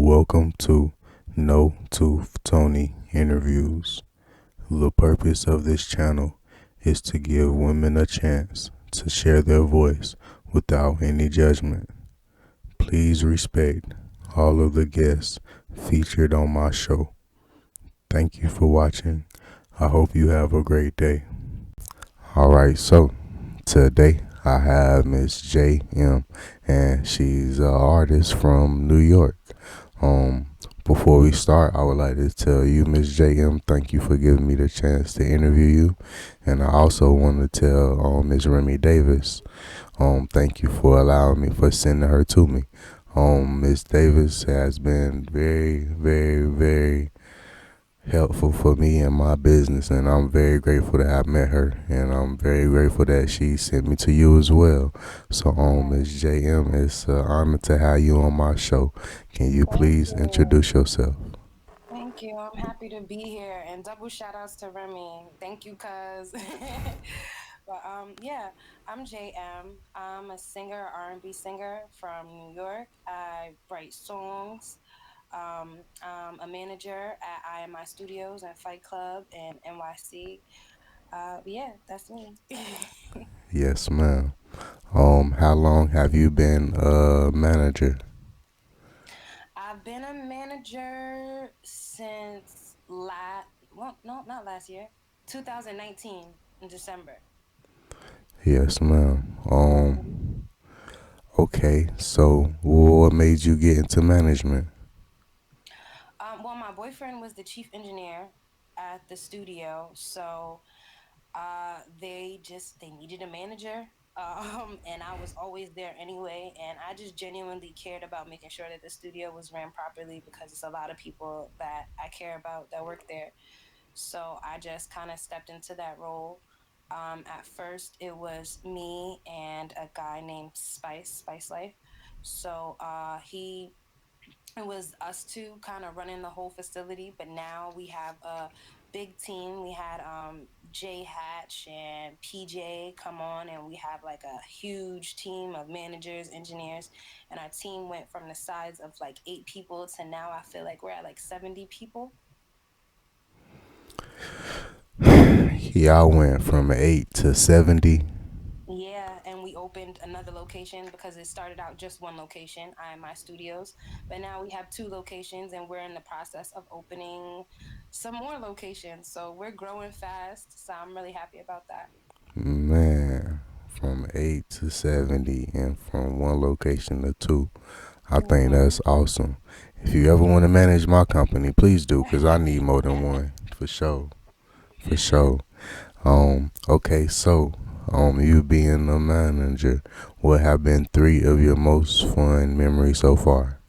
Welcome to No Tooth Tony Interviews. The purpose of this channel is to give women a chance to share their voice without any judgment. Please respect all of the guests featured on my show. Thank you for watching. I hope you have a great day. Alright, so today I have Miss J.M. and she's an artist from New York. Before we start, I would like to tell you, Miss J.M., thank you for giving me the chance to interview you. And I also want to tell Miss Remy Davis, thank you for allowing me, for sending her to me. Miss Davis has been very, very, very helpful for me and my business, and I'm very grateful to have met her, and I'm very grateful that she sent me to you as well. So, Miss JM, it's an honor to have you on my show. Can you please introduce yourself? Thank you. I'm happy to be here, and double shout outs to Remy. Thank you, cuz. Yeah, I'm JM. I'm a singer, R&B singer from New York. I write songs. I'm a manager at IMI Studios and Fight Club in NYC. Yeah, that's me. Yes, ma'am. How long have you been a manager? I've been a manager since no, not last year, 2019 in December. Yes, ma'am. Mhm. Okay, so what made you get into management? Well, my boyfriend was the chief engineer at the studio, so they needed a manager, and I was always there anyway, and I just genuinely cared about making sure that the studio was ran properly because it's a lot of people that I care about that work there. So I just kind of stepped into that role. At first, it was me and a guy named Spice Life. So he it was us two kind of running the whole facility, but now we have a big team. We had Jay Hatch and PJ come on, and we have like a huge team of managers, engineers, and our team went from the size of like 8 people to now I feel like we're at like 70 people. Y'all went from 8 to 70. Yeah, and we opened another location because it started out just one location, IMI Studios, but now we have 2 locations and we're in the process of opening some more locations. So we're growing fast. So I'm really happy about that. Man, from 8 to 70 and from one location to two. I think Mhm. that's awesome. If you ever want to manage my company, please do, because I need more than one. For sure. For sure. Okay, so, you being a manager, what have been 3 of your most fun memories so far?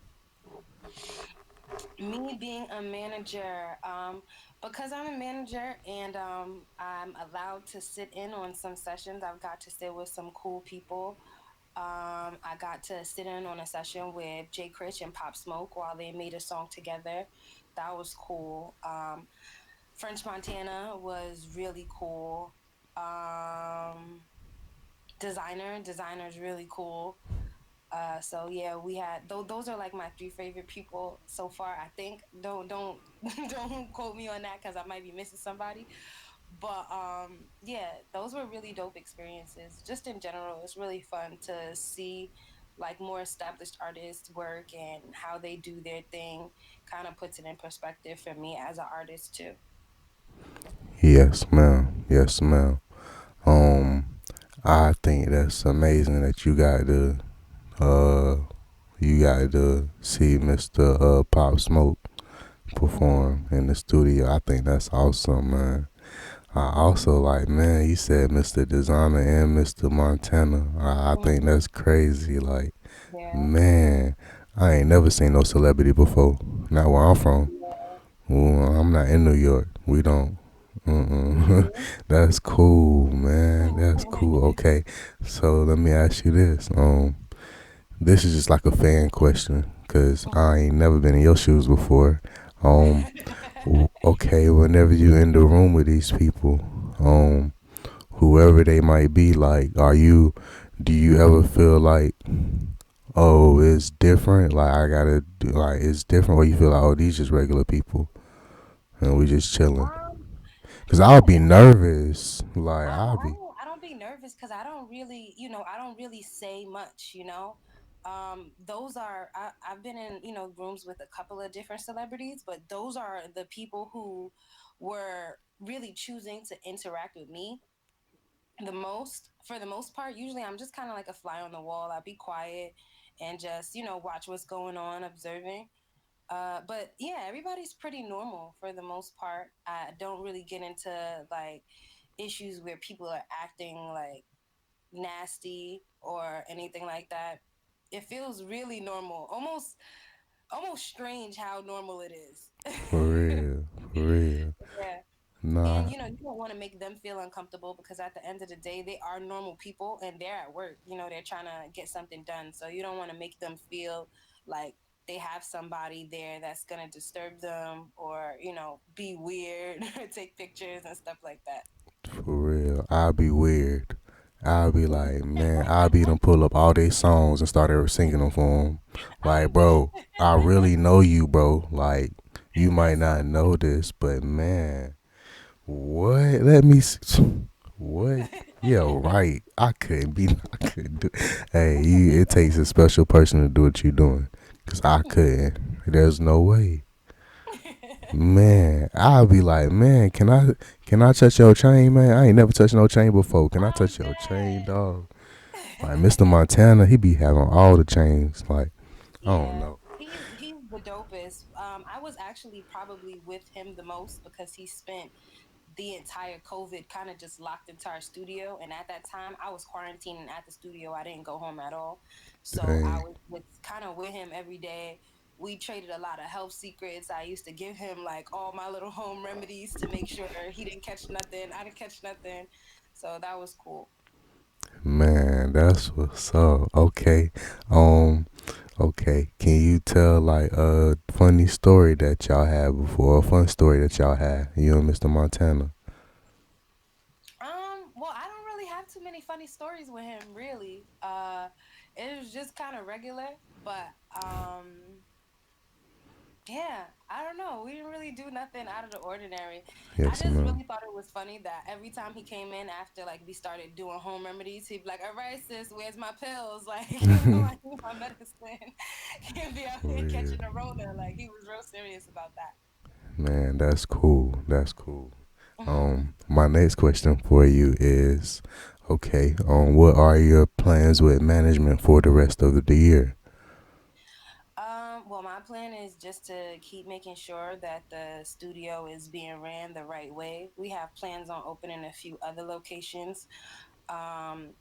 Me being a manager, because I'm a manager and I'm allowed to sit in on some sessions, I've got to sit with some cool people. I got to sit in on a session with Jay Critch and Pop Smoke while they made a song together. That was cool. French Montana was really cool. Um, Designer is really cool. So yeah, we had those are like my 3 favorite people so far. I think don't don't quote me on that because I might be missing somebody. But yeah, those were really dope experiences. Just in general, it's really fun to see like more established artists work and how they do their thing. Kind of puts it in perspective for me as an artist too. Yes, ma'am. Yes, ma'am. Um, I think that's amazing that uh, you got to see Mr. Pop Smoke Hmm. perform in the studio. I think that's awesome, man. I also like, man, you said Mr. Designer and Mr. Montana. I think Hmm. that's crazy. Like, Yeah. man, I ain't never seen no celebrity before. Not where I'm from. Yeah. Ooh, I'm not in New York. We don't. Hmm. That's cool, man. That's cool. Okay, so let me ask you this. This is just like a fan question, cause I ain't never been in your shoes before. Um, okay, whenever you in the room with these people, whoever they might be, like, do you ever feel like, Oh, it's different. Like I gotta do. Like it's different. Where you feel like, oh, these just regular people, and we just chilling. Um, Cause you I'll know be what? nervous. Like Oh, I'll be. I don't be nervous because I don't really, I don't really say much, you know. Those are I've been in, rooms with a couple of different celebrities, but those are the people who were really choosing to interact with me the most for the most part. Usually I'm just kind of like a fly on the wall. I'll be quiet and just, watch what's going on, observing. But yeah, everybody's pretty normal for the most part. I don't really get into like issues where people are acting like nasty or anything like that. It feels really normal, almost strange how normal it is. For real. For real. Yeah. And Nah. you don't want to make them feel uncomfortable because at the end of the day, they are normal people and they're at work. They're trying to get something done. So you don't want to make them feel like they have somebody there that's going to disturb them or, be weird or take pictures and stuff like that. For real. I'll be weird. I'll be like, man, I'll be them pull up all their songs and start ever singing them for them. Like, I'm bro, dead. I really know you, bro. Like, you might That's not so know this, but man, what? Let me. What? funny. Yeah, right. I couldn't be. I couldn't do. Hey, it takes a special person to do what you're doing. Cause I couldn't. There's no way. Man, I'll be like, man, can I touch your chain, man? I ain't never touched no chain before. Can I I'm touch your chain, dead. dog? Like Mr. Montana, he be having all the chains. Like, I don't Yeah, know. he's the dopest. I was actually probably with him the most because he spent the entire COVID kind of just locked into our studio. And at that time, I was quarantining at the studio. I didn't go home at all. So I Dang, was with kind of with him every day. We traded a lot of health secrets. I used to give him like all my little home remedies to make sure he didn't catch nothing. I didn't catch nothing. So that was cool. man, that's what's up. Okay, um, okay. Can you tell like a funny story that y'all had before? A fun story that y'all had, you and Mr. Montana. Well, I don't really have too many funny stories with him, really. It was just kind of regular, but yeah, I don't know. We didn't really do nothing out of the ordinary. I Yes, just ma'am. really thought it was funny that every time he came in after like we started doing home remedies, he'd be like, "All right, sis, where's my pills?" Like, I need my medicine. He'd be out For here real. catching a Rona. Like he was real serious about that. Man, that's cool. That's cool. Hmm. My next question for you is, okay, what are your plans with management for the rest of the year? Well, my plan is just to keep making sure that the studio is being ran the right way. We have plans on opening a few other locations. Um,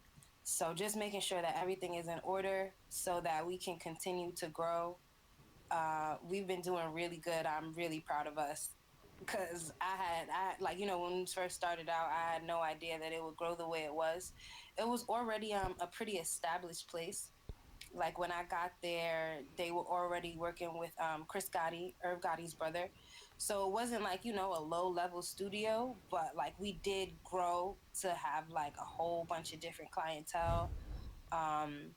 so just making sure that everything is in order so that we can continue to grow. We've been doing really good. I'm really proud of us because I like, when we first started out, I had no idea that it would grow the way it was. It was already a pretty established place. Like when I got there, they were already working with Chris Gotti, Irv Gotti's brother. So it wasn't like, a low level studio, but like we did grow to have like a whole bunch of different clientele. Um,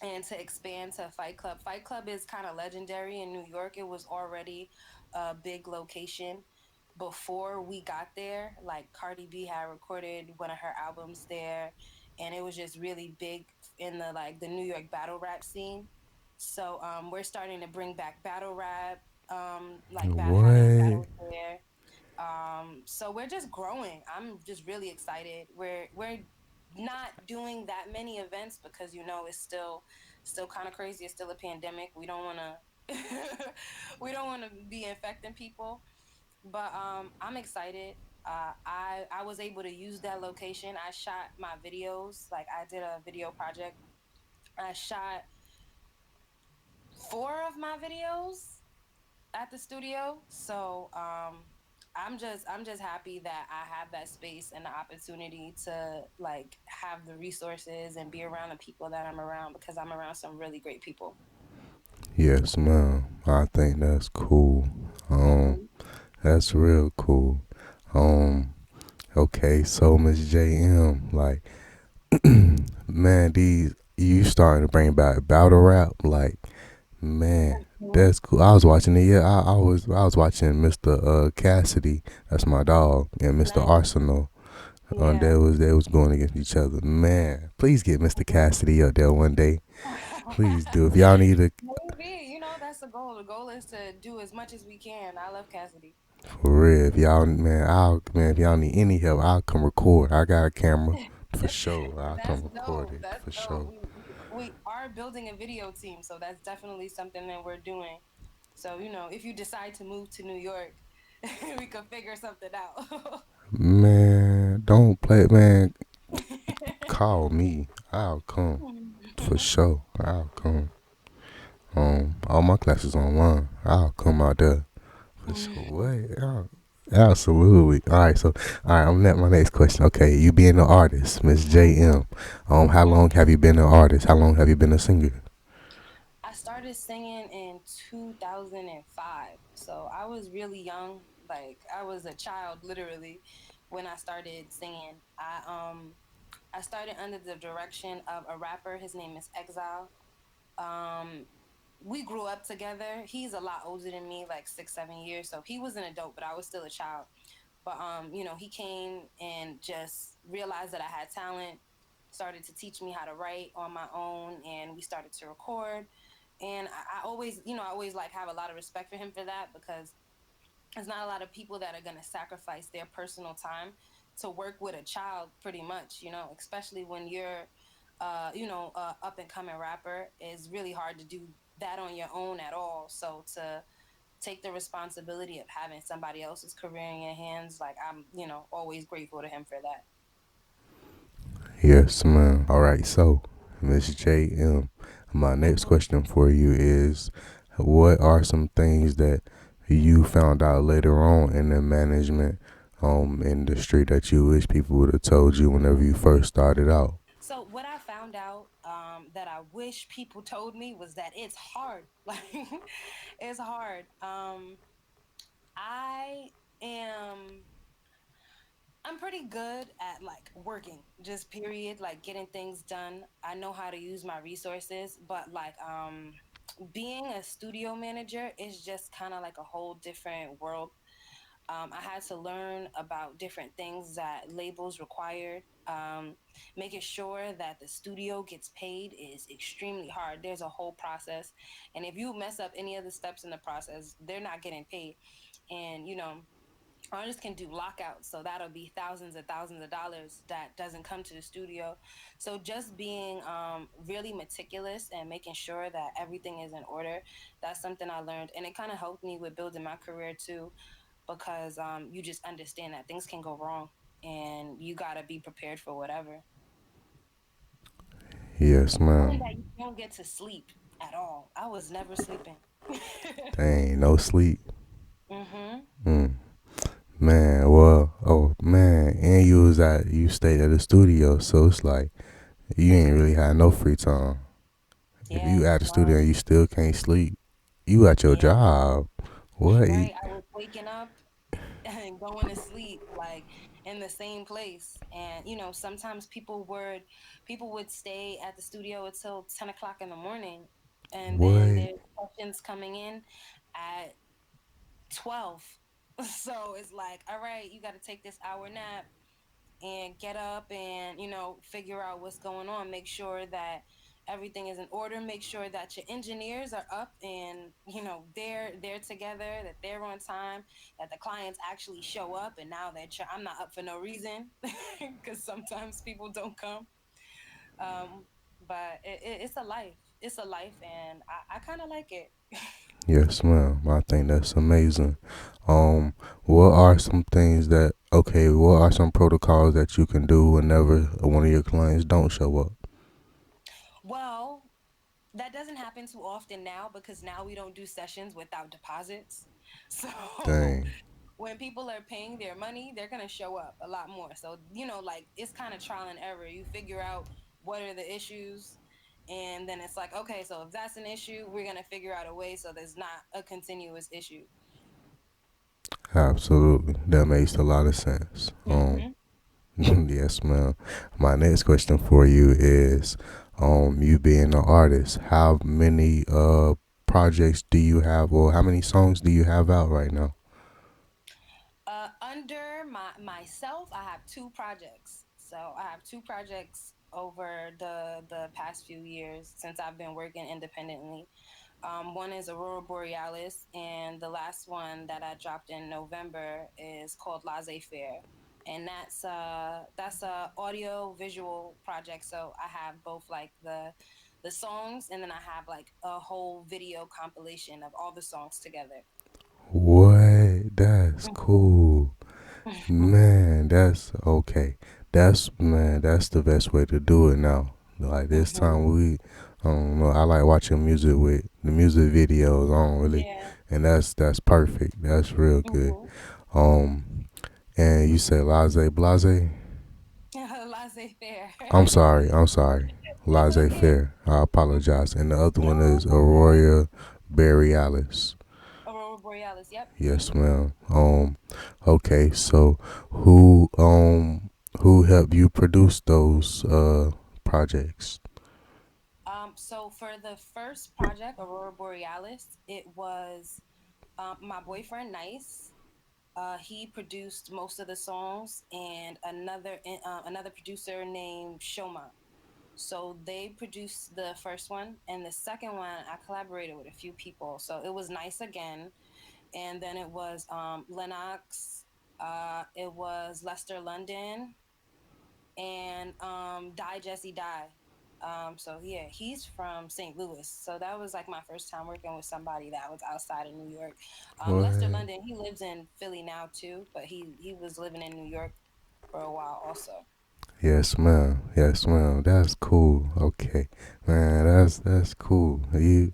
and to expand to Fight Club. Fight Club is kind of legendary in New York. It was already a big location before we got there. Like Cardi B had recorded one of her albums there, and it was just really big in the like the New York battle rap scene. So we're starting to bring back battle rap, like having What? battles there. So we're just growing. I'm just really excited. We're not doing that many events because it's still kind of crazy. It's still a pandemic. We don't want to we don't want to be infecting people. But I'm excited. I was able to use that location. I shot my videos. Like I did a video project. I shot four of my videos at the studio. So I'm just happy that I have that space and the opportunity to like have the resources and be around the people that I'm around because I'm around some really great people. Yes, ma'am. I think that's cool. Um, Hmm. that's real cool. Um, okay, so Miss JM, like, man, these you starting to bring back battle rap, like, man, Mhm. that's cool. I was watching it. Yeah, I was watching Mr. Cassidy. That's my dog, and Mr. Nice. Arsenal. Yeah. They was going against each other. Man, please get Mr. Cassidy up there one day. Please do. If y'all need a Maybe, that's the goal. The goal is to do as much as we can. I love Cassidy. for real, if y'all if y'all need any help, I'll come record. I got a camera for sure. I'll come That's record dope. it That's for dope. sure. We are building a video team, so that's definitely something that we're doing. So, if you decide to move to New York, we could figure something out. Man, don't play, man. Call me. I'll come for sure. I'll come. All my classes online. I'll come out there for sure. What? Absolutely. All right. So, all right. I'm at my next question. Okay, you being an artist, Miss JM. How Mhm. long have you been an artist? How long have you been a singer? I started singing in 2005. So I was really young. Like I was a child literally when I started singing. I started under the direction of a rapper. His name is Exile. Um we grew up together. He's a lot older than me, like 6, 7 years. So he was an adult, but I was still a child. But he came and just realized that I had talent, started to teach me how to write on my own, and we started to record. And I always, I always like have a lot of respect for him for that because there's not a lot of people that are gonna sacrifice their personal time to work with a child, pretty much, especially when you're up and coming rapper, is really hard to do that on your own at all. So to take the responsibility of having somebody else's career in your hands, like I'm, always grateful to him for that. Yes, ma'am. All right. So, Miss JM, my next Mhm. question for you is, what are some things that you found out later on in the management industry that you wish people would have told you whenever you first started out? So what I found out that I wish people told me was that it's hard. Like it's hard. I am I'm pretty good at like working, just period, like getting things done. I know how to use my resources, but like being a studio manager is just kind of like a whole different world. I had to learn about different things that labels required. Making sure that the studio gets paid is extremely hard. There's a whole process, and if you mess up any of the steps in the process, they're not getting paid. And artists can do lockouts, so that'll be thousands of dollars that doesn't come to the studio. So just being really meticulous and making sure that everything is in order, that's something I learned, and it kind of helped me with building my career too, because you just understand that things can go wrong and you got to be prepared for whatever. Yes, And ma'am. that you don't get to sleep at all. I was never sleeping. Dang, no sleep. Mm-hmm. Mm. Man, well, oh man, and you stayed at the studio, so it's like you ain't really had no free time. If Yeah, you at the studio no. and you still can't sleep, you at your Yeah, job. What? right. I was waking up and going to sleep like in the same place. And sometimes people would stay at the studio until 10 o'clock in the morning, and then What? there's questions coming in at 12. So it's like, all right, you got to take this hour nap and get up and, figure out what's going on. Make sure that everything is in order. Make sure that your engineers are up and, they're together, that they're on time, that the clients actually show up. And now I'm not up for no reason because sometimes people don't come. Um, but it's a life. It's a life, and I kind of like it. Yes, ma'am. I think that's amazing. What are some things that okay? What are some protocols that you can do whenever one of your clients don't show up? Well, that doesn't happen too often now because now we don't do sessions without deposits. So Dang. when people are paying their money, they're going to show up a lot more. So, like it's kind of trial and error. You figure out what are the issues. And then it's like, okay, so if that's an issue, we're going to figure out a way so there's not a continuous issue. Absolutely, that makes a lot of sense. Hmm. Yes, ma'am. My next question for you is, you being an artist, how many projects do you have, or how many songs do you have out right now? Under myself, I have two projects. So I have two projects over the past few years since I've been working independently. One is Aurora Borealis, and the last one that I dropped in November is called Laissez Faire, and that's a audio visual project. So I have both like the songs, and then I have like a whole video compilation of all the songs together. What? That's cool. Man, that's okay. That's the best way to do it now. Like this time I don't know, I like watching music with the music videos. I don't really, Yeah. and that's perfect. That's real good. Hmm. Um, and you said Laissez Blase. Laissez Faire. I'm sorry. It's Laissez okay. Faire. I apologize. And the other one No, is it's okay. Aurora Borealis. Aurora Borealis. Yep. Yes, ma'am. Okay. So, who who helped you produce those projects? So for the first project, Aurora Borealis, it was my boyfriend Nice. He produced most of the songs, and another producer named Shoma. So they produced the first one, and the second one I collaborated with a few people. So it was Nice again, and then it was Lennox. It was Lester London, and Die Jesse Die. So yeah, he's from St. Louis. So that was like my first time working with somebody that was outside of New York. Lester What? London, he lives in Philly now too, but he was living in New York for a while also. Yes, ma'am. Yes, ma'am. That's cool. Okay, man. That's cool. You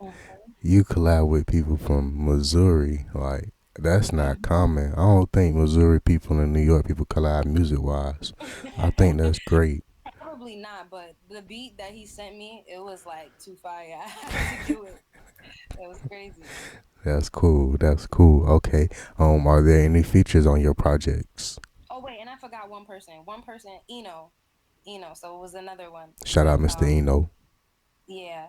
collab with people from Missouri. Like that's not Mm-hmm. common. I don't think Missouri people and New York people collab music wise. I think that's great. Probably not, but the beat that he sent me, it was like too fire. I had to do it. It was crazy. That's cool. That's cool. Okay. Are there any features on your projects? Oh wait, and I forgot one person. One person, Eno. So it was another one. Shout out Mr. Eno. Yeah.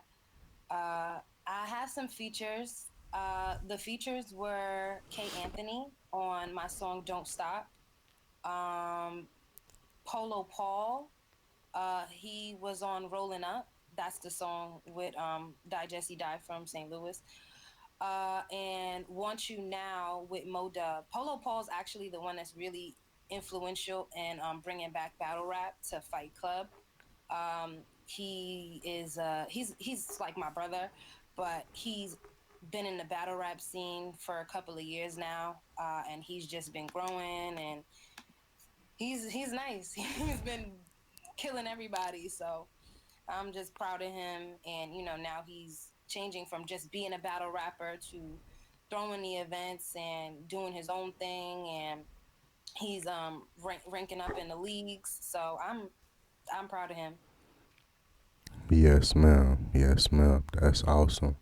I have some features. The features were K Anthony on my song "Don't Stop." Um, Polo Paul. He was on "Rolling Up." That's the song with Die Jesse Die from St. Louis. And "Want You Now" with Mo Dub. Polo Paul's actually the one that's really influential in bringing back battle rap to Fight Club. He's like my brother, but he's been in the battle rap scene for a couple of years now, and he's just been growing, and he's nice. He's been killing everybody, so I'm just proud of him. And now he's changing from just being a battle rapper to throwing the events and doing his own thing, and he's ranking up in the leagues. So I'm proud of him. Yes, ma'am. Yes, ma'am. That's awesome.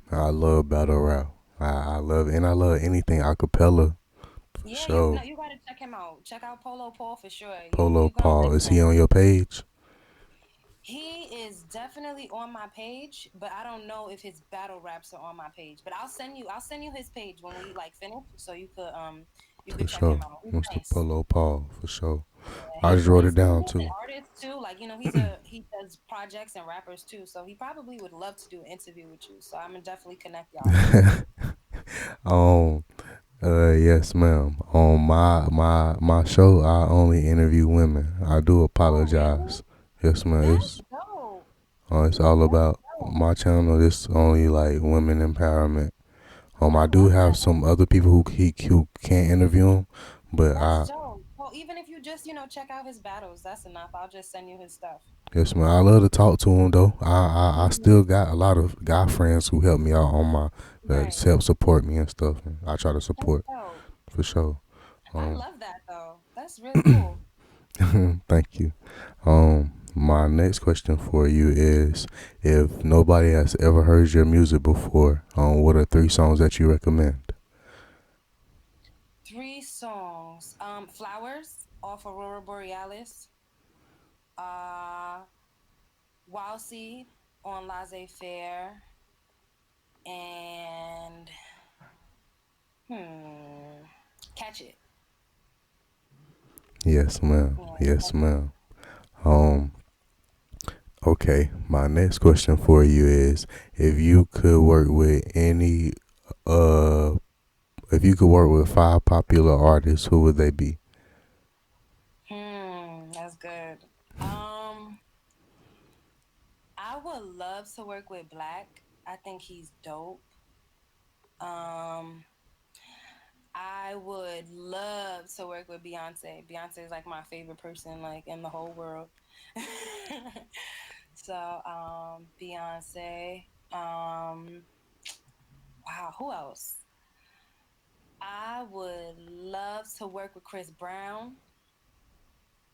I love battle rap. I love and I love anything acapella for Yeah, you sure. no, you gotta check him out. Check out Polo Paul for sure. You Polo you gonna Paul. like Is he him. on your page? He is definitely on my page, but I don't know if his battle raps are on my page. But I'll send you his page when we like finish, so you could For check him sure. out. He's Mr. nice. Polo Paul. For sure. Yeah, I just wrote it he's down he's an too. artist too. Like he does projects and rappers too. So he probably would love to do an interview with you. So I'm gonna definitely connect y'all. um. Yes, ma'am. On my show, I only interview women. I do Oh really? apologize. Yes, ma'am. That's dope. It's all That's about dope. my channel. It's only like women empowerment. I I do love have that. some other people who can't interview them, but That's I dope. Well, even if you just, check out his battles, that's enough. I'll just send you his stuff. yes, man. I love to talk to them though. I Hmm. still got a lot of guy friends who help me out on my that Right. help support me and stuff. And I try to That's support dope. for sure. I Um, love that though. That's really cool. thank you. My next question for you is: if nobody has ever heard your music before, what are three songs that you recommend? Three songs. Flowers. off Aurora Borealis, uh, Wild Seed on Laissez Faire, and Catch It. Yes, ma'am. Yeah, Yes, Catch It. ma'am. Um, okay. My next question for you is, if you could work with any, uh, if you could work with five popular artists, who would they be? That's good. Um, I would love to work with Black. I think he's dope. Um, I would love to work with Beyonce. Beyonce is like my favorite person like in the whole world. So, Beyonce. Wow, who else? I would love to work with Chris Brown.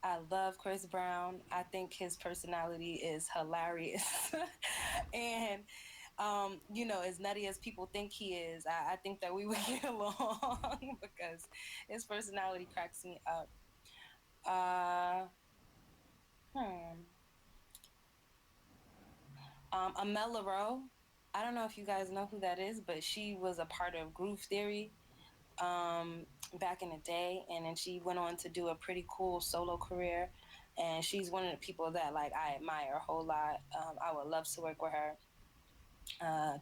I love Chris Brown. I think his personality is hilarious. And as nutty as people think he is, I think that we would get along because his personality cracks me up. Uh hmm. Amel Rowe. I don't know if you guys know who that is, but she was a part of Groove Theory um, back in the day, and then she went on to do a pretty cool solo career. And she's one of the people that like I admire a whole lot. I would love to work with her.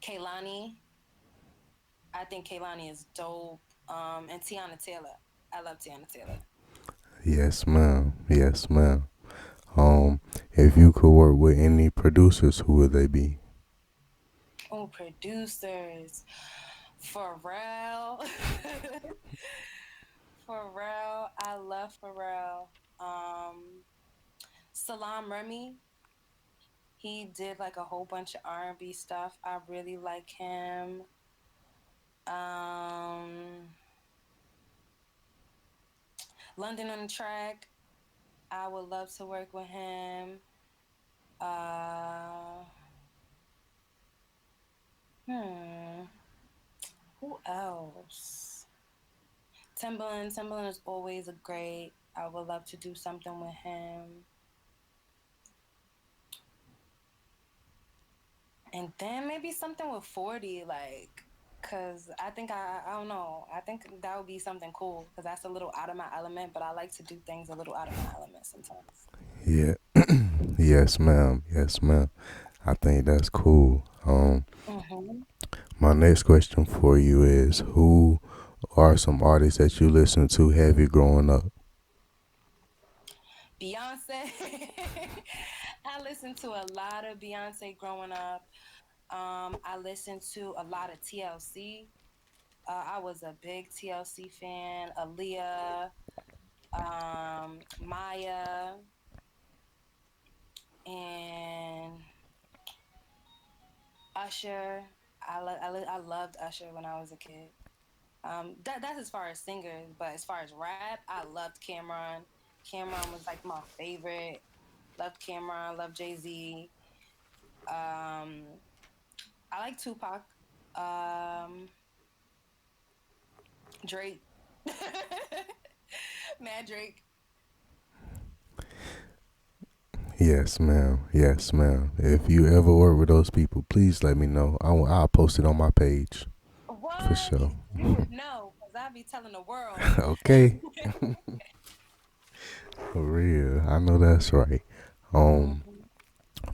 Kaylani, I think Kaylani is dope. And Tiana Taylor, I love Tiana Taylor. Yes, ma'am. Yes, ma'am. Um, if you could work with any producers, who would they be? Oh, producers, Pharrell, Pharrell, I love Pharrell. Salam Remy, he did like a whole bunch of R&B stuff. I really like him. Um, London on the Track, I would love to work with him. Uh, hmm, who else? Timbaland is always a great. I would love to do something with him. And then maybe something with 40, like, cause I think I don't know. I think that would be something cool because that's a little out of my element, but I like to do things a little out of my element sometimes. Yeah. Yes, ma'am. Yes, ma'am. I think that's cool. Mm-hmm. My next question for you is, who are some artists that you listened to heavy growing up? Beyonce. I listened to a lot of Beyonce growing up. I listened to a lot of TLC. I was a big TLC fan. Aaliyah, Maya, and Usher. I loved Usher when I was a kid. That's as far as singers, but as far as rap, I loved Cameron. Cameron was like my favorite. Loved Cameron. Loved Jay Z. Um, I like Tupac. Um, Drake. Mad Drake. Yes, ma'am. Yes, ma'am. If you ever work with those people, please let me know. I'll post it on my page for What? sure. You would know, because I'd be telling the world. Okay, for real. I know that's right. Um, Mhm.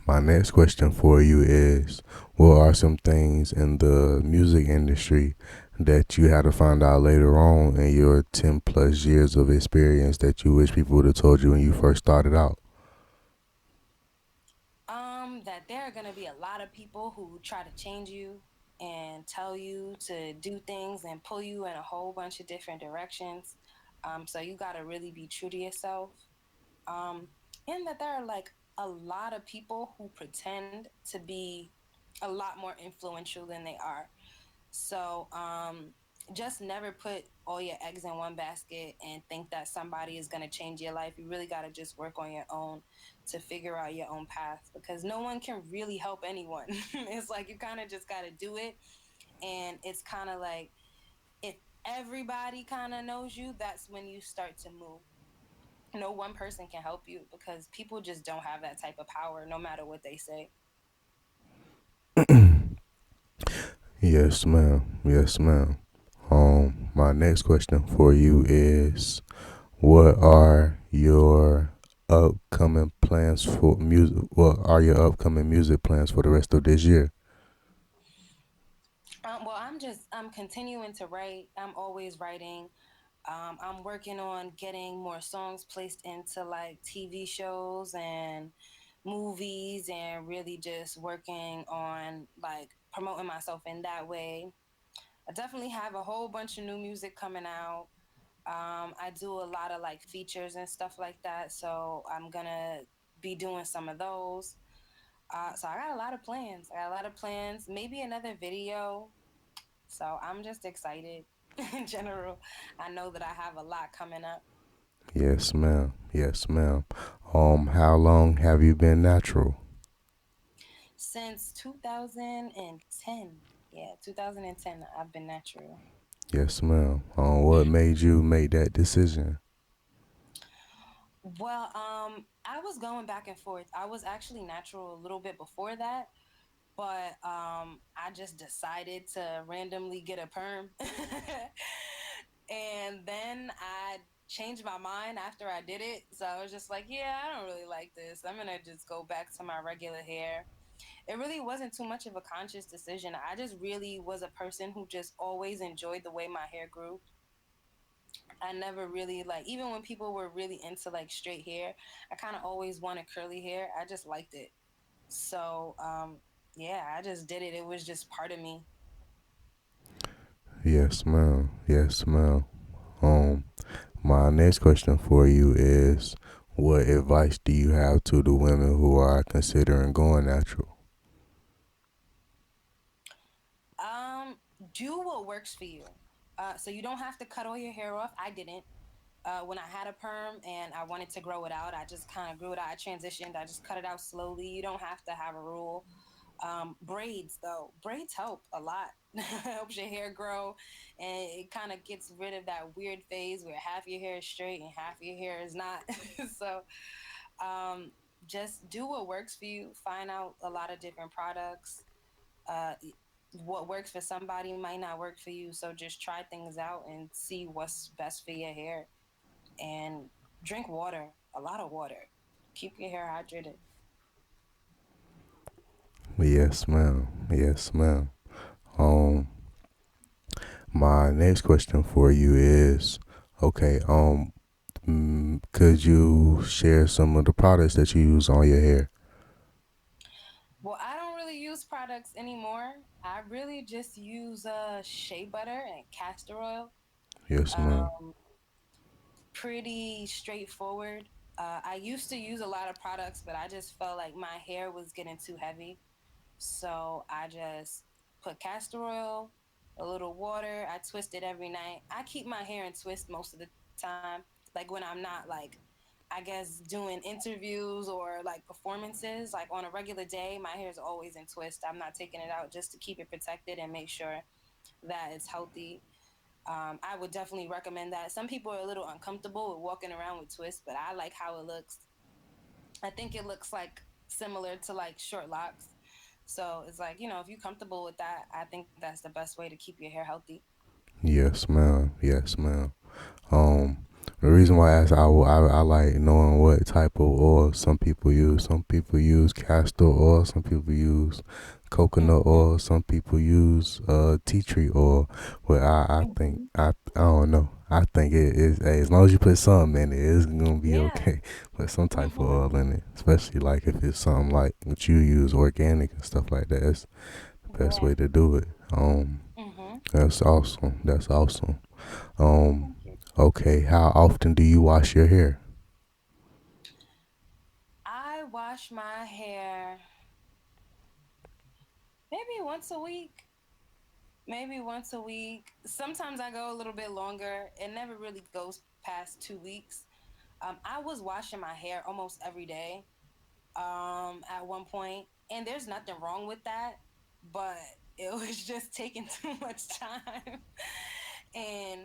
my next question for you is, what are some things in the music industry that you had to find out later on in your 10 plus years of experience that you wish people would have told you when you first started out? That there are gonna be a lot of people who try to change you and tell you to do things and pull you in a whole bunch of different directions. So you gotta really be true to yourself. Um, and that there are like a lot of people who pretend to be a lot more influential than they are. So just never put all your eggs in one basket and think that somebody is going to change your life. You really got to just work on your own to figure out your own path because no one can really help anyone. It's like you kind of just got to do it. And it's kind of like if everybody kind of knows you, that's when you start to move. No one person can help you because people just don't have that type of power, no matter what they say. Yes, ma'am. Yes, ma'am. My next question for you is, what are your upcoming plans for music? What are your upcoming music plans for the rest of this year? Well, I'm continuing to write. I'm always writing. I'm working on getting more songs placed into like TV shows and movies, and really just working on like promoting myself in that way. I definitely have a whole bunch of new music coming out. I do a lot of like features and stuff like that, so I'm gonna be doing some of those. So I got a lot of plans. I got a lot of plans. Maybe another video. So I'm just excited in general. I know that I have a lot coming up. Yes, ma'am. Yes, ma'am. How long have you been natural? Since 2010. Yeah, 2010, I've been natural. Yes, ma'am. What made you make that decision? Well, I was going back and forth. I was actually natural a little bit before that, but I just decided to randomly get a perm. And then I changed my mind after I did it. So I was just like, yeah, I don't really like this. I'm gonna just go back to my regular hair. It really wasn't too much of a conscious decision. I just really was a person who just always enjoyed the way my hair grew. I never really like, even when people were really into like straight hair, I kind of always wanted curly hair. I just liked it. So, yeah, I just did it. It was just part of me. Yes, ma'am. Yes, ma'am. Um, my next question for you is, what advice do you have to the women who are considering going natural? Um, do what works for you. So you don't have to cut all your hair off. I didn't. When I had a perm and I wanted to grow it out, I just kind of grew it out. I transitioned. I just cut it out slowly. You don't have to have a rule. Braids, though, braids help a lot. Helps your hair grow, and it kind of gets rid of that weird phase where half your hair is straight and half your hair is not. So, um, just do what works for you. Find out a lot of different products. Uh, what works for somebody might not work for you. So just try things out and see what's best for your hair. And drink water, a lot of water. Keep your hair hydrated. Yes, ma'am. Yes, ma'am. Um, my next question for you is, okay, could you share some of the products that you use on your hair? Well, I don't really use products anymore. I really just use shea butter and castor oil. Yes, ma'am. Um, Pretty straightforward. I used to use a lot of products, but I just felt like my hair was getting too heavy. So I just put castor oil, a little water. I twist it every night. I keep my hair in twist most of the time. Like when I'm not like, I guess doing interviews or like performances, like on a regular day, my hair is always in twist. I'm not taking it out just to keep it protected and make sure that it's healthy. I would definitely recommend that. Some people are a little uncomfortable with walking around with twists, but I like how it looks. I think it looks like similar to like short locks. So it's like, if you're comfortable with that, I think that's the best way to keep your hair healthy. Yes, ma'am. Yes, ma'am. Um, the reason why I ask, I like knowing what type of oil some people use. Some people use castor oil. Some people use coconut Mm-hmm. oil. Some people use tea tree oil. But I think Mm-hmm. I don't know. I think it is, hey, as long as you put something in it, it's gonna be Yeah. okay. Put some type of Mm-hmm. oil in it, especially like if it's something like what you use, organic and stuff like that. That's the best Yeah. way to do it. Mm-hmm. That's awesome. That's awesome. Um, Thank you. okay, how often do you wash your hair? I wash my hair maybe once a week. Maybe once a week. Sometimes I go a little bit longer. It never really goes past 2 weeks. I was washing my hair almost every day at one point, and there's nothing wrong with that, but it was just taking too much time. And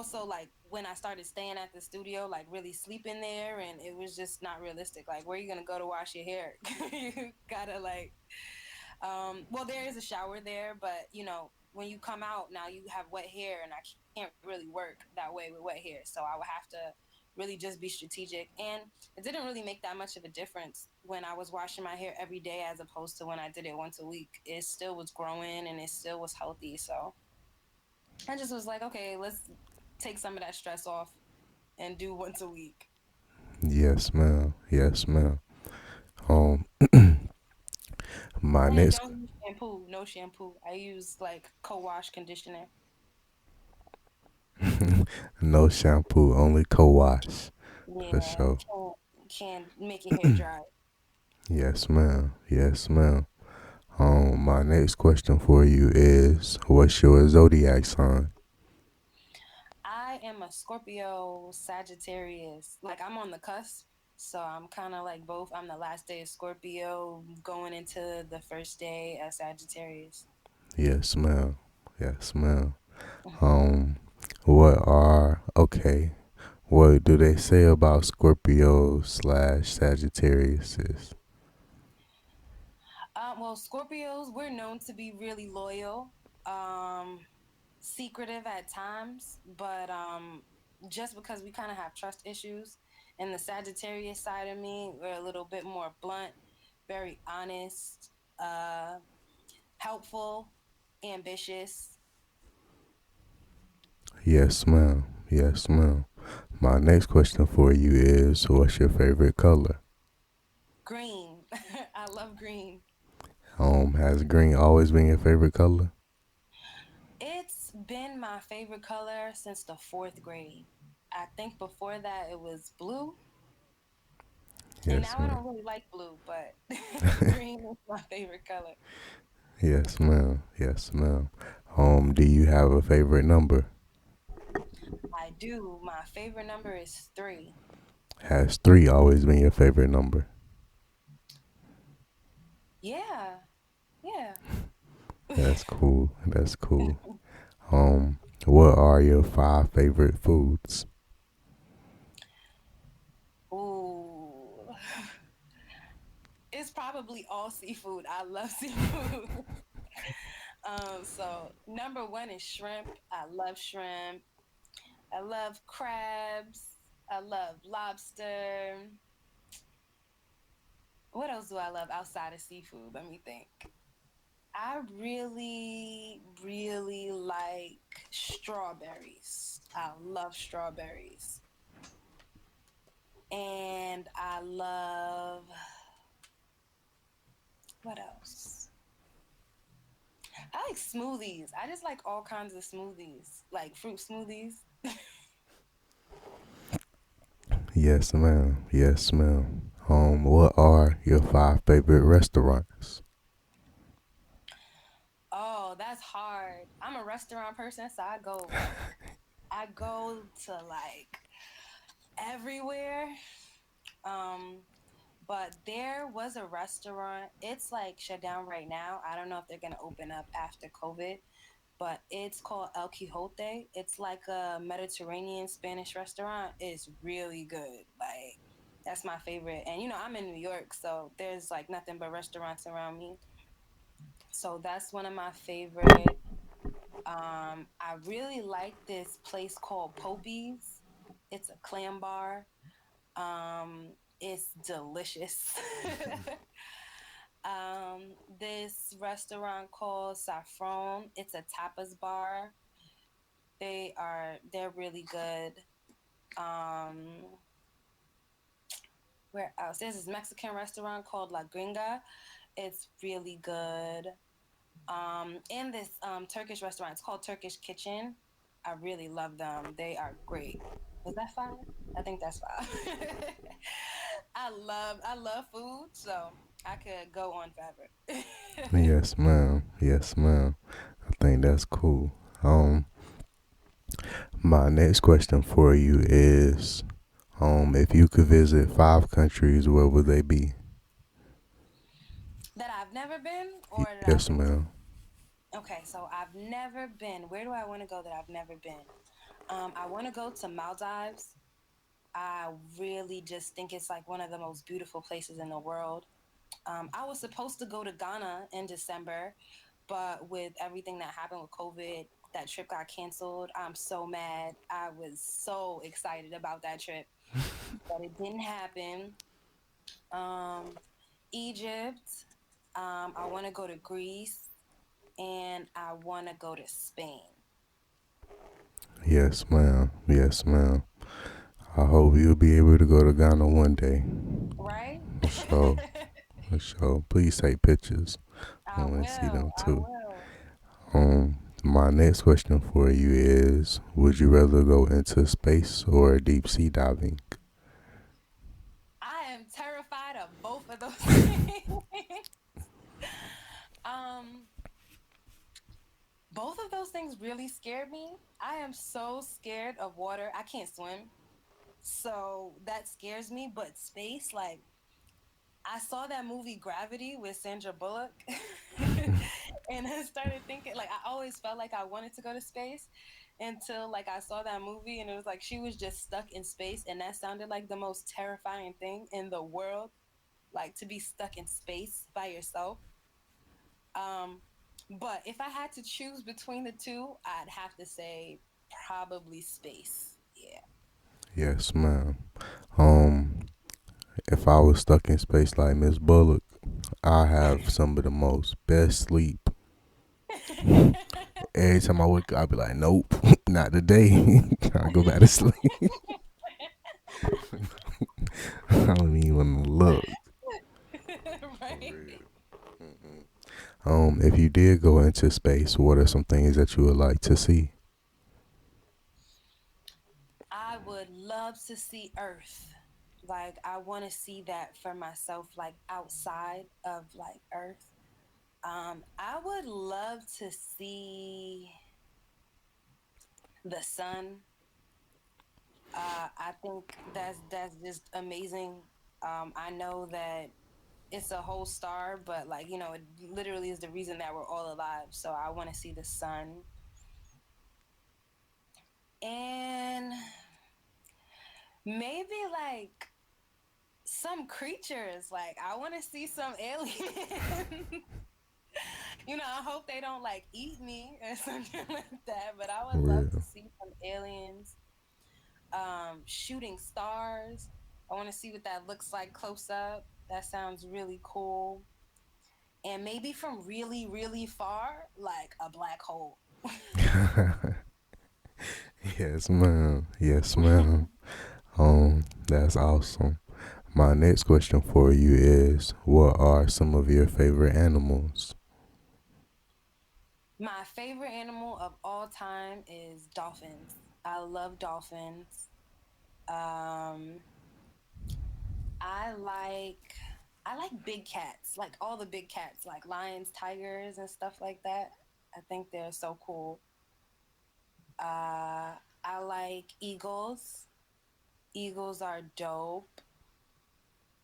also like when I started staying at the studio, like really sleeping there, and it was just not realistic. Like, where are you gonna go to wash your hair? You gotta like, well, there is a shower there, but you know, when you come out now, you have wet hair, and I can't really work that way with wet hair. So I would have to really just be strategic, and it didn't really make that much of a difference when I was washing my hair every day as opposed to when I did it once a week. It still was growing and it still was healthy. So I just was like, okay, let's take some of that stress off and do once a week. Yes, ma'am. Yes, ma'am. Um, my And next don't use shampoo, no shampoo. I use like co-wash conditioner. no shampoo, only co-wash for Yeah, sure. can't make your hair dry. Yes, ma'am. Yes, ma'am. My next question for you is, what's your zodiac sign? I am a Scorpio Sagittarius. Like I'm on the cusp. So I'm kind of like both. I'm the last day of Scorpio going into the first day of Sagittarius. Yes, ma'am. Yes, ma'am. Um, what are okay? What do they say about Scorpio slash Sagittarius? Well, Scorpios, we're known to be really loyal, um, secretive at times, but just because we kind of have trust issues. And the Sagittarius side of me, we're a little bit more blunt, very honest, helpful, ambitious. Yes, ma'am. Yes, ma'am. My next question for you is, what's your favorite color? Green. I love green. Has green always been your favorite color? It's been my favorite color since the fourth grade. I think before that it was blue. And Yes, now I ma'am. don't really like blue, but green is my favorite color. Yes, ma'am. Yes, ma'am. Do you have a favorite number? I do. My favorite number is three. Has three always been your favorite number? Yeah, yeah. That's cool. That's cool. What are your five favorite foods? Ooh. It's probably all seafood. I love seafood. So number one is shrimp. I love shrimp. I love crabs. I love lobster. What else do I love outside of seafood? Let me think. I really, really like strawberries. I love strawberries. And I love, what else? I like smoothies. I just like all kinds of smoothies, like fruit smoothies. Yes, ma'am. Yes, ma'am. What are your five favorite restaurants? Oh, that's hard. I'm a restaurant person, so I go to like everywhere. Um, but there was a restaurant. It's like shut down right now. I don't know if they're gonna open up after COVID, but it's called El Quijote. It's like a Mediterranean Spanish restaurant. It's really good. Like that's my favorite. And you know, I'm in New York, so there's like nothing but restaurants around me. So that's one of my favorite. I really like this place called Popey's. It's a clam bar. It's delicious. This restaurant called Saffron. It's a tapas bar. They're really good. Um, where else? There's this Mexican restaurant called La Gringa. It's really good. And this Turkish restaurant. It's called Turkish Kitchen. I really love them. They are great. Was that five? I think that's five. I love food, so I could go on forever. Yes, ma'am. Yes, ma'am. I think that's cool. My next question for you is, if you could visit five countries, where would they be? That I've never been or that I've Yes, been to. ma'am. Okay, so I've never been. Where do I want to go that I've never been? I want to go to Maldives. I really just think it's like one of the most beautiful places in the world. I was supposed to go to Ghana in December, but with everything that happened with COVID, that trip got canceled. I'm so mad. I was so excited about that trip, but it didn't happen. Um, Egypt. I want to go to Greece, and I want to go to Spain. Yes, ma'am. Yes, ma'am. I hope you'll be able to go to Ghana one day. Right? For sure. For sure. Please take pictures. I I want to see will. them I too. will. My next question for you is: would you rather go into space or deep sea diving? I am terrified of both of those things. um, both of those things really scared me. I am so scared of water. I can't swim. So that scares me. But space, like, I saw that movie Gravity with Sandra Bullock. And I started thinking, like, I always felt like I wanted to go to space until, like, I saw that movie and it was like she was just stuck in space. And that sounded like the most terrifying thing in the world, like to be stuck in space by yourself. Um, but if I had to choose between the two, I'd have to say probably space. Yeah. Yes, ma'am. Um, if I was stuck in space like Miss Bullock, I have some of the most best sleep. Every time I wake up, I be like, nope, not today. I go back to sleep. I don't even want to look. For Right. real. If you did go into space, what are some things that you would like to see? I would love to see Earth. Like I want to see that for myself, like outside of like Earth. I would love to see the sun. I think that's just amazing. I know that it's a whole star, but like it literally is the reason that we're all alive. So I want to see the sun and maybe like some creatures. Like I want to see some aliens. I hope they don't like eat me or something like that. But I For would love to real. see some aliens, shooting stars. I want to see what that looks like close up. That sounds really cool. And maybe from really, really far, like a black hole. Yes, ma'am. Yes, ma'am. That's awesome. My next question for you is: what are some of your favorite animals? My favorite animal of all time is dolphins. I love dolphins. Um, I like I like big cats, like all the big cats, like lions, tigers, and stuff like that. I think they're so cool. I like eagles. Eagles are dope.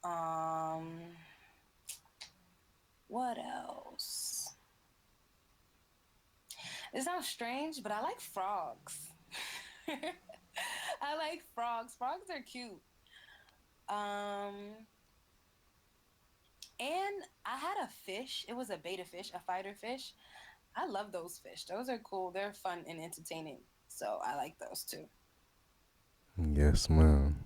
Um, what else? It sounds strange, but I like frogs. I like frogs. Frogs are cute. Um, and I had a fish. It was a beta fish, a fighter fish. I love those fish. Those are cool. They're fun and entertaining. So I like those too. Yes, ma'am.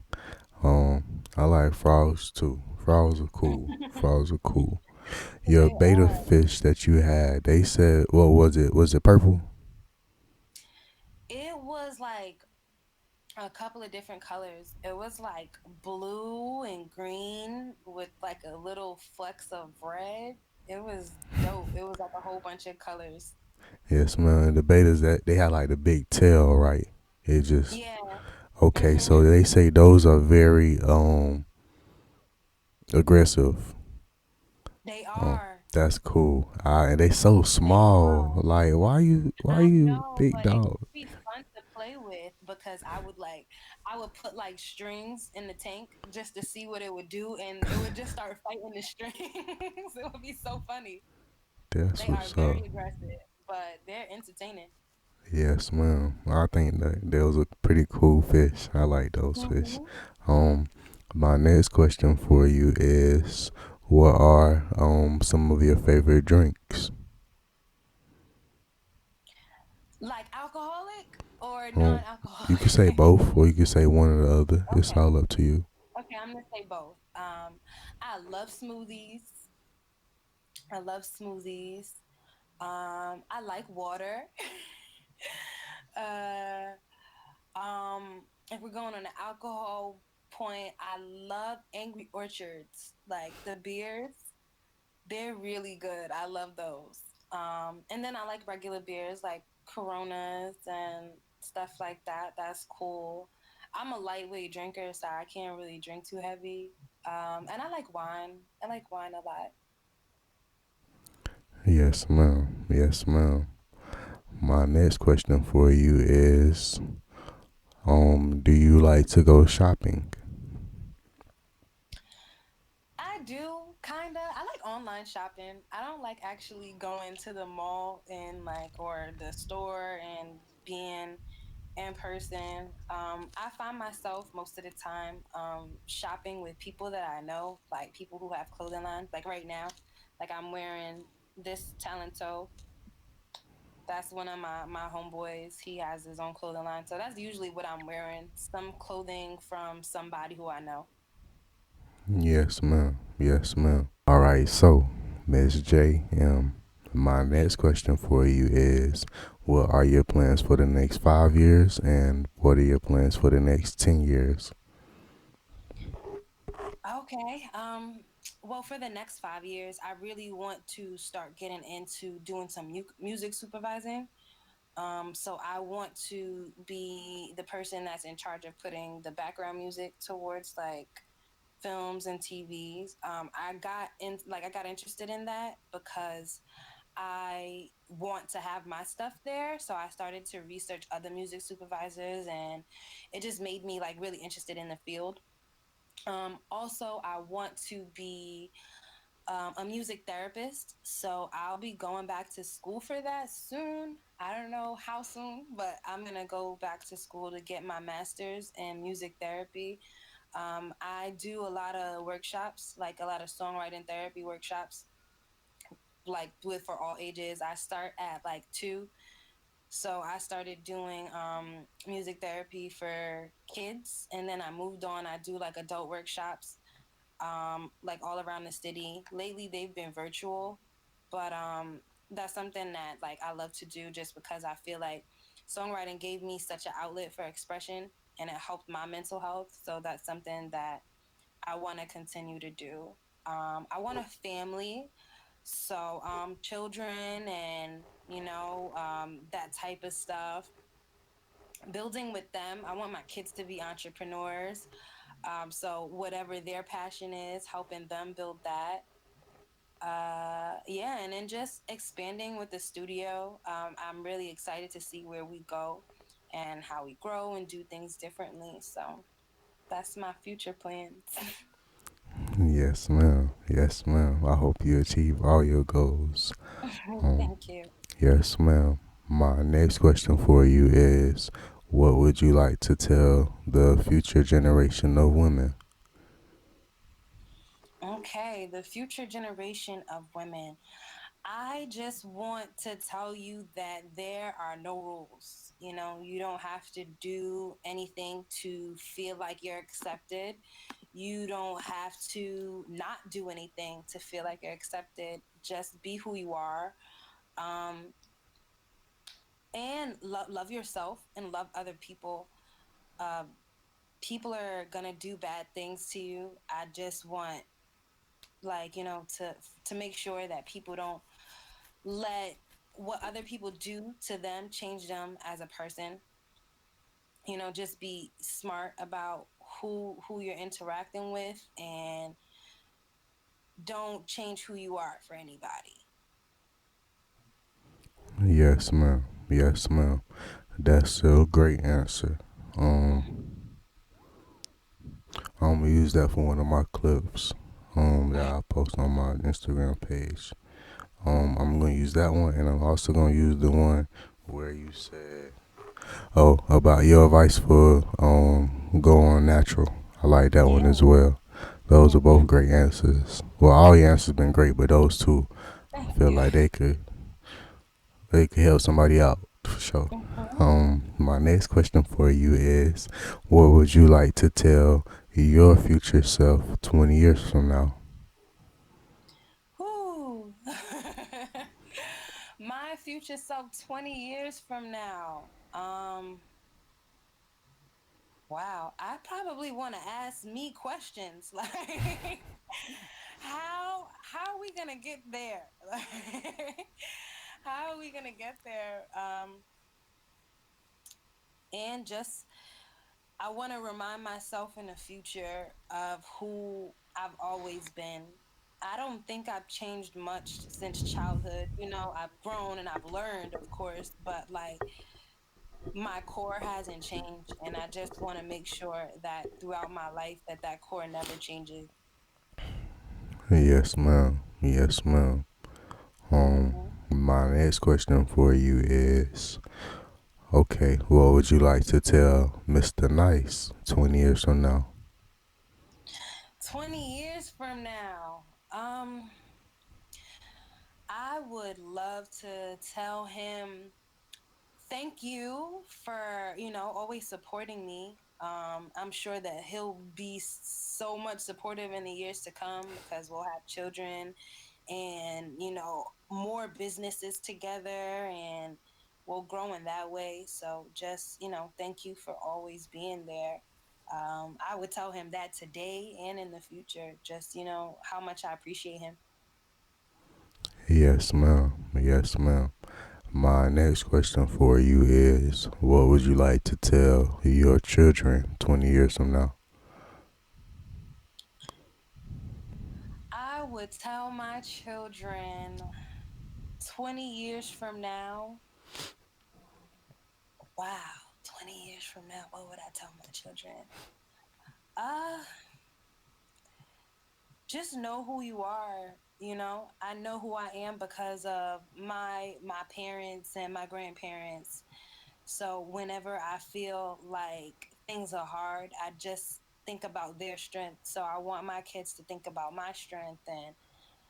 I like frogs too. Frogs are cool. Frogs are cool. Your They beta are. fish that you had, they said, what was it? Was it purple? It was like a couple of different colors. It was like blue and green with like a little flecks of red. It was dope. It was like a whole bunch of colors. Yes, man. The betas that they had like the big tail, right? It just Yeah. okay. So Mhm. they say those are very aggressive. They are. That's cool. And they so They small. are. Like why I you know, big but it dog? would be fun to play with because I would put like strings in the tank just to see what it would do and it would just start fighting the strings. It would be so funny. That's They are what's up. very aggressive, but they're entertaining. Yes, ma'am. I think that was a pretty cool fish. I like those fish. Hmm. Um, my next question for you is, what are some of your favorite drinks? Like alcoholic or Um, you non-alcoholic? can say both, or you can say one or the other. It's Okay. all up to you. Okay, I'm gonna say both. I love smoothies. I love smoothies. I like water. uh, if we're going on the alcohol point, I love Angry Orchards, like the beers. They're really good. I love those. And then I like regular beers like Coronas and stuff like that. That's cool. I'm a lightweight drinker, so I can't really drink too heavy. And I like wine. I like wine a lot. Yes, ma'am. Yes, ma'am. My next question for you is, do you like to go shopping? I do kind of. I like online shopping. I don't like actually going to the mall and like or the store and being in person. I find myself most of the time shopping with people that I know, like people who have clothing lines. Like right now, like I'm wearing this Talento. That's one of my homeboys. He has his own clothing line, so that's usually what I'm wearing. Some clothing from somebody who I know. Yes, ma'am. Yes, ma'am. All right, so Miss J, my next question for you is, what are your plans for the next 5 years, and what are your plans for the next 10 years? Okay. Well, for the next 5 years, I really want to start getting into doing some music supervising. So I want to be the person that's in charge of putting the background music towards like films and TVs. I got interested in that because I want to have my stuff there. So I started to research other music supervisors, and it just made me like really interested in the field. Also, I want to be a music therapist. So I'll be going back to school for that soon. I don't know how soon, but I'm going to go back to school to get my master's in music therapy. I do a lot of workshops, like a lot of songwriting therapy workshops, like with for all ages. I start at like 2. So I started doing music therapy for kids, and then I moved on. I do like adult workshops like all around the city. Lately, they've been virtual, but that's something that like I love to do just because I feel like songwriting gave me such an outlet for expression and it helped my mental health. So that's something that I want to continue to do. I want a family, so children and that type of stuff. Building with them. I want my kids to be entrepreneurs. So whatever their passion is, helping them build that. Yeah, and then just expanding with the studio. I'm really excited to see where we go and how we grow and do things differently. So that's my future plans. Yes, ma'am. Yes, ma'am. I hope you achieve all your goals. Um, Thank you. yes, ma'am. My next question for you is, what would you like to tell the future generation of women? Okay, the future generation of women. I just want to tell you that there are no rules. You know, you don't have to do anything to feel like you're accepted. You don't have to not do anything to feel like you're accepted. Just be who you are. Um, and love yourself and love other people. Uh, People are going to do bad things to you. I just want, like, to make sure that people don't let what other people do to them change them as a person. Just be smart about who you're interacting with and don't change who you are for anybody. Yes, ma'am. Yes, ma'am. That's a great answer. I'm gonna use that for one of my clips. That Mm-hmm. I post on my Instagram page. I'm gonna use that one, and I'm also gonna use the one where you said, "Oh, about your advice for going natural." I like that one as Yeah. well. Those are Mm-hmm. both great answers. Well, all your answers been great, but those two, I Thank feel you. like they could help somebody out for sure. Mm-hmm. My next question for you is, what would you like to tell your future self 20 years from now? Whew. My future self 20 years from now. Wow. I probably want to ask me questions like how are we gonna get there? Like, how are we gonna get there? And just I want to remind myself in the future of who I've always been. I don't think I've changed much since childhood. You know, I've grown and I've learned, of course, but like my core hasn't changed. And I just want to make sure that throughout my life that core never changes. Yes, ma'am. Yes, ma'am. Hmm. My next question for you is, okay, what would you like to tell Mr. Nice 20 years from now? 20 years from now, I would love to tell him thank you for always supporting me. I'm sure that he'll be so much supportive in the years to come because we'll have children and more businesses together, and we'll grow in that way. So just thank you for always being there. I would tell him that today and in the future, just how much I appreciate him. Yes, ma'am. Yes, ma'am. My next question for you is, what would you like to tell your children 20 years from now? I would tell my children 20 years from now. Wow, 20 years from now, what would I tell my children? Uh, just know who you are. I know who I am because of my parents and my grandparents. So whenever I feel like things are hard, I just think about their strength. So I want my kids to think about my strength and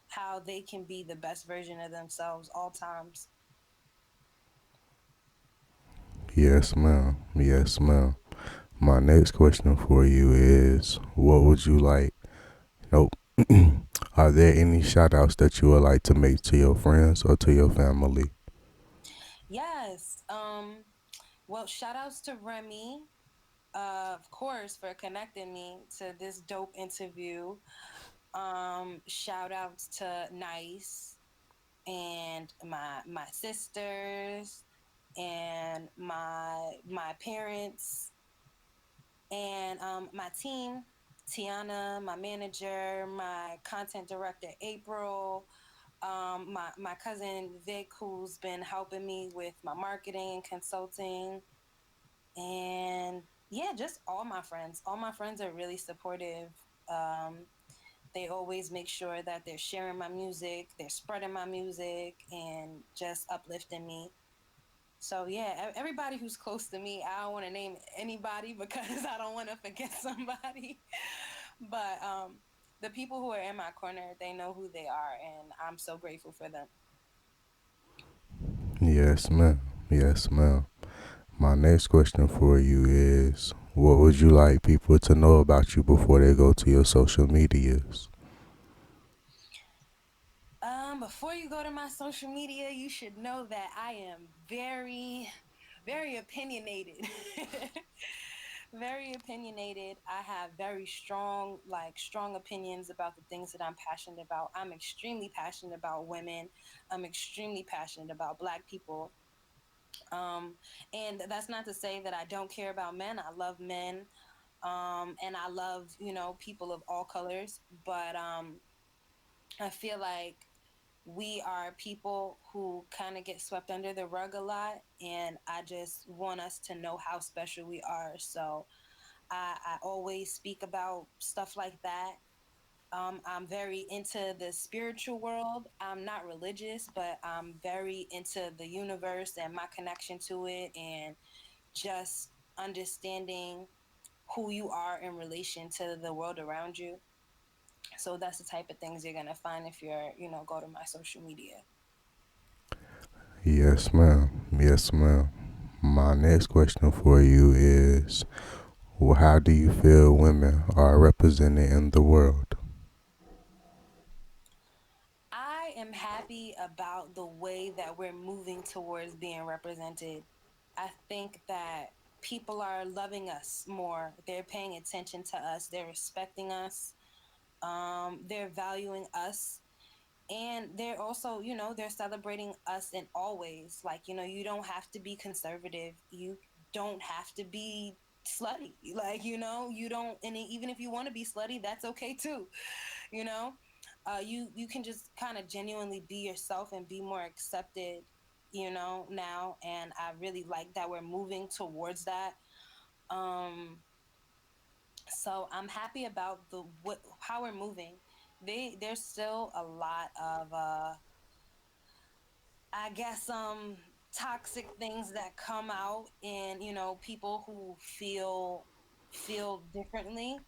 how they can be the best version of themselves all times. Yes, ma'am. Yes, ma'am. My next question for you is, what would you like? Nope. Are there any shout outs that you would like to make to your friends or to your family? Yes. Well, shout outs to Remy, of course, for connecting me to this dope interview. Shout outs to Nice and my sisters and my parents and my team, Tiana, my manager, my content director April, my cousin Vic, who's been helping me with my marketing and consulting, and yeah, just all my friends. All my friends are really supportive. Um, they always make sure that they're sharing my music, they're spreading my music, and just uplifting me. So yeah, everybody who's close to me, I don't want to name anybody because I don't want to forget somebody. But the people who are in my corner, they know who they are, and I'm so grateful for them. Yes, ma'am. Yes, ma'am. My next question for you is, what would you like people to know about you before they go to your social medias? Before you go to my social media, you should know that I am very, very opinionated. Very opinionated. I have very strong, strong opinions about the things that I'm passionate about. I'm extremely passionate about women. I'm extremely passionate about Black people. Um, and that's not to say that I don't care about men. I love men. And I love, people of all colors. But I feel like we are people who kind of get swept under the rug a lot. And I just want us to know how special we are. So I always speak about stuff like that. I'm very into the spiritual world. I'm not religious, but I'm very into the universe and my connection to it, and just understanding who you are in relation to the world around you. So that's the type of things you're gonna find if go to my social media. Yes, ma'am. Yes, ma'am. My next question for you is, well, how do you feel women are represented in the world? I am happy about the way that we're moving towards being represented. I think that people are loving us more. They're paying attention to us. They're respecting us. They're valuing us. And they're also, they're celebrating us in all ways. Like, you don't have to be conservative. You don't have to be slutty. Like, you don't, and even if you want to be slutty, that's okay too. You know, you can just kind of genuinely be yourself and be more accepted, now. And I really like that we're moving towards that. Um, so I'm happy about how we're moving. There's still a lot of I guess toxic things that come out in, people who feel differently.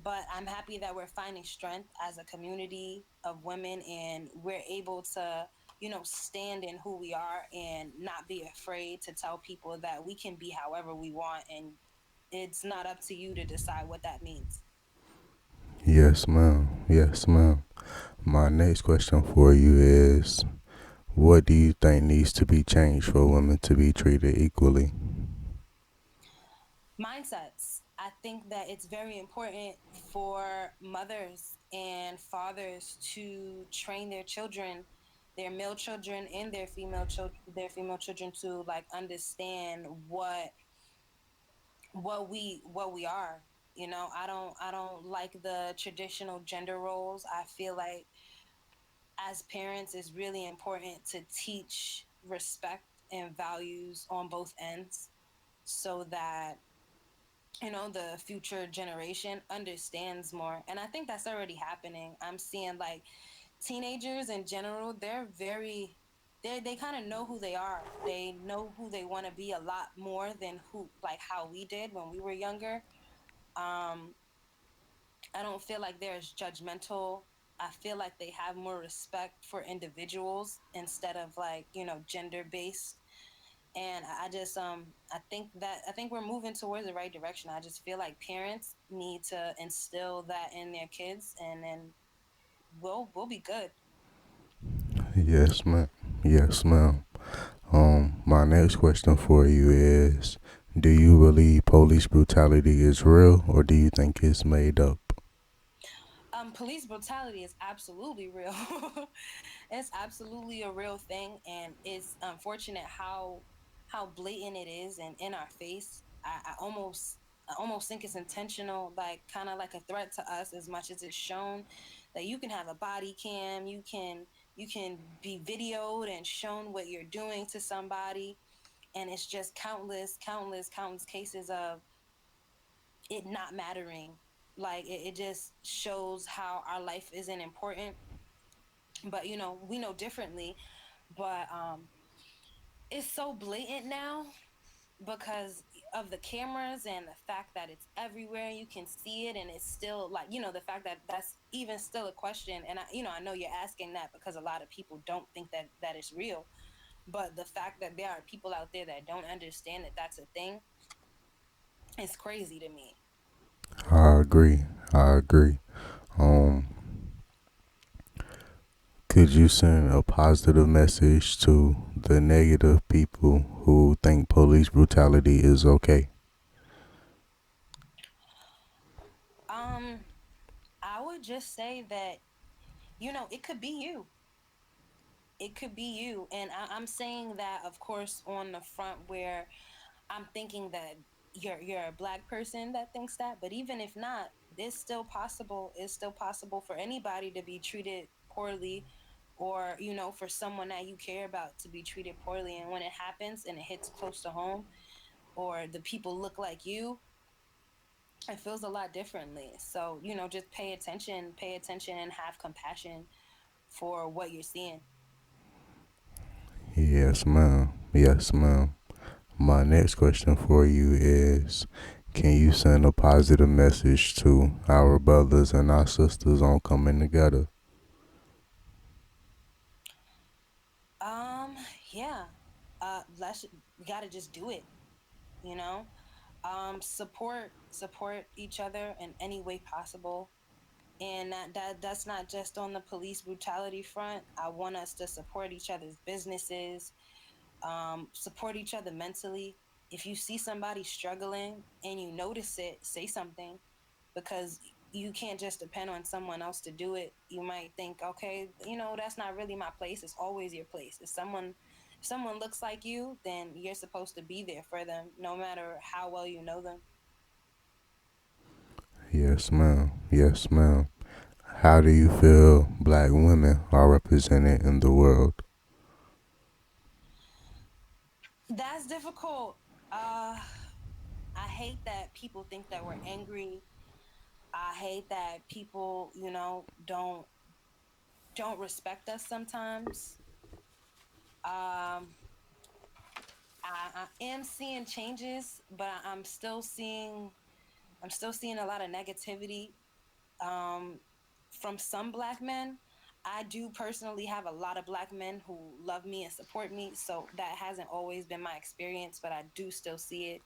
But I'm happy that we're finding strength as a community of women, and we're able to, stand in who we are and not be afraid to tell people that we can be however we want, and it's not up to you to decide what that means. Yes, ma'am. Yes, ma'am. My next question for you is, what do you think needs to be changed for women to be treated equally? Mindsets. I think that it's very important for mothers and fathers to train their children, their male children and their female children, to like understand what we are. I don't like the traditional gender roles. I feel like as parents it's really important to teach respect and values on both ends, so that the future generation understands more. And I think that's already happening. I'm seeing like teenagers in general, they kind of know who they are. They know who they want to be a lot more than who like how we did when we were younger. um I don't feel like they're as judgmental. I feel like they have more respect for individuals instead of like, gender based. And I think we're moving towards the right direction. I just feel like parents need to instill that in their kids, and then we'll be good. Yes, ma'am. Yes, ma'am. My next question for you is, do you believe police brutality is real or do you think it's made up? Police brutality is absolutely real. It's absolutely a real thing, and it's unfortunate how blatant it is and in our face. I almost think it's intentional, like kind of like a threat to us, as much as it's shown that you can have a body cam, you can be videoed and shown what you're doing to somebody, and it's just countless cases of it not mattering. Like it just shows how our life isn't important. But we know differently. But it's so blatant now because of the cameras and the fact that it's everywhere. You can see it, and it's still like, the fact that that's even still a question. And I know you're asking that because a lot of people don't think that it's real. But the fact that there are people out there that don't understand that that's a thing is crazy to me. I agree. I agree. Um, could you send a positive message to the negative people who think police brutality is okay? um I would just say that, it could be you. It could be you. And I'm saying that, of course, on the front where I'm thinking that you're a black person that thinks that. But even if not, it's still possible. It's still possible for anybody to be treated poorly, or for someone that you care about to be treated poorly. And when it happens and it hits close to home, or the people look like you, it feels a lot differently. So, just pay attention and have compassion for what you're seeing. Yes, ma'am. Yes, ma'am. My next question for you is, can you send a positive message to our brothers and our sisters on coming together? Um, yeah. Let's We got to just do it, you know? Support each other in any way possible. And that's not just on the police brutality front. I want us to support each other's businesses, support each other mentally. If you see somebody struggling and you notice it, say something, because you can't just depend on someone else to do it. You might think, okay, that's not really my place. It's always your place. If someone looks like you, then you're supposed to be there for them, no matter how well you know them. Yes, ma'am. Yes, ma'am. How do you feel black women are represented in the world? That's difficult. Uh, I hate that people think that we're angry. I hate that people, don't respect us sometimes. Um, I am seeing changes, but I'm still seeing a lot of negativity um, from some black men. I do personally have a lot of black men who love me and support me, so that hasn't always been my experience, but I do still see it.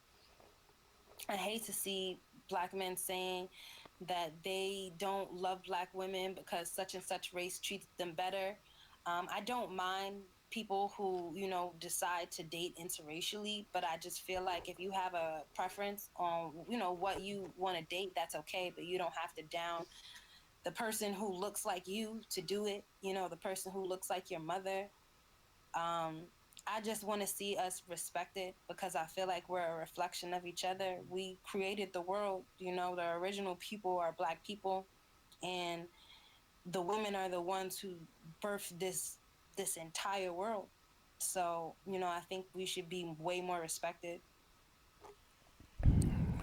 I hate to see black men saying that they don't love black women because such and such race treats them better. I don't mind people who, decide to date interracially, but I just feel like if you have a preference on, what you want to date, that's okay, but you don't have to down the person who looks like you to do it, the person who looks like your mother. um, I just want to see us respected because I feel like we're a reflection of each other. We created the world, the original people are black people, and the women are the ones who birthed this entire world. So, I think we should be way more respected.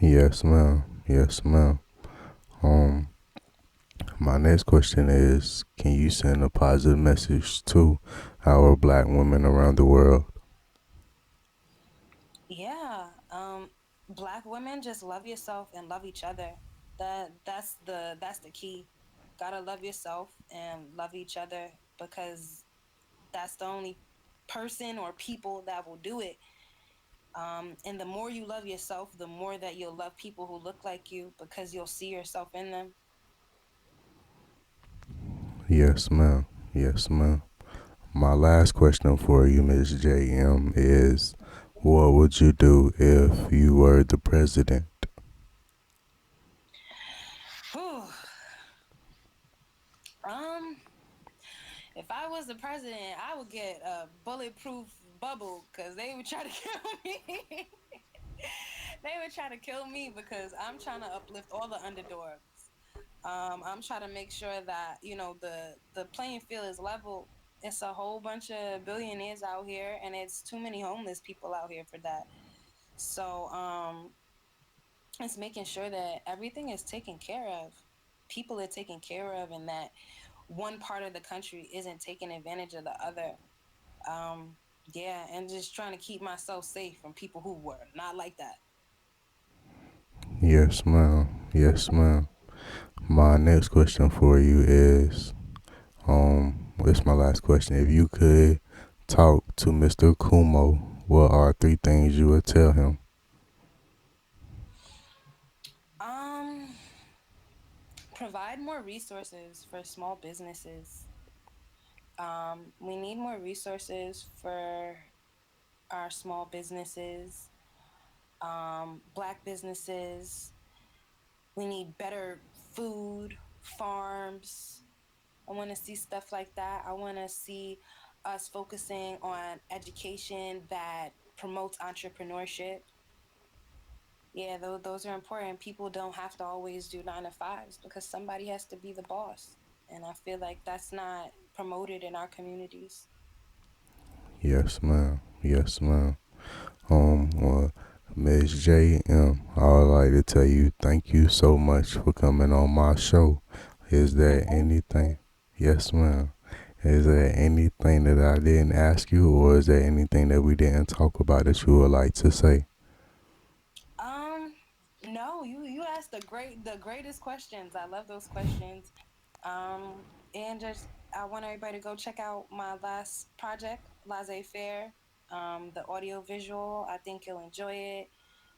Yes, ma'am. Yes, ma'am. Um, my next question is, can you send a positive message to our black women around the world? Yeah, black women, just love yourself and love each other. That's the key. Gotta love yourself and love each other, because that's the only person or people that will do it. And the more you love yourself, the more that you'll love people who look like you, because you'll see yourself in them. Yes, ma'am. Yes, ma'am. My last question for you, Ms. JM, is, what would you do if you were the president? Whew. Um, if I was the president, I would get a bulletproof bubble because they would try to kill me. They would try to kill me because I'm trying to uplift all the underdogs. I'm trying to make sure that the playing field is level. It's a whole bunch of billionaires out here, and it's too many homeless people out here for that. So it's making sure that everything is taken care of. People are taken care of, and that one part of the country isn't taking advantage of the other. Um, yeah, and just trying to keep myself safe from people who were not like that. Yes, ma'am. Yes, ma'am. My next question for you is, it's my last question. If you could talk to Mr. Kumo, what are three things you would tell him? Um, Provide more resources for small businesses. We need more resources for our small businesses, black businesses. We need better food, farms. I want to see stuff like that. I want to see us focusing on education that promotes entrepreneurship. Yeah, those are important. People don't have to always do 9 to 5s because somebody has to be the boss. And I feel like that's not promoted in our communities. Yes, ma'am. Yes, ma'am. Um, well, Miss JM, I would like to tell you thank you so much for coming on my show. Is Well, there thank you. anything? Yes, ma'am. Is there anything that I didn't ask you, or is there anything that we didn't talk about that you would like to say? Um, no, you asked the greatest questions. I love those questions. And just I want everybody to go check out my last project, Laissez Faire. The audio visual. I think you'll enjoy it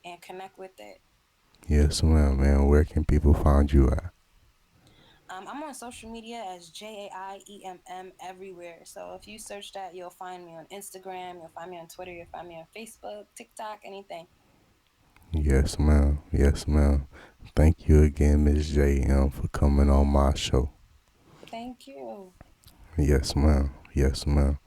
and connect with it. Yes, ma'am, man. Where can people find you at? I'm on social media as JAIEMM everywhere. So if you search that, you'll find me on Instagram, you'll find me on Twitter, you'll find me on Facebook, TikTok, anything. Yes, ma'am. Yes, ma'am. Thank you again, Miss JM, for coming on my show. Thank you. Yes, ma'am. Yes, ma'am.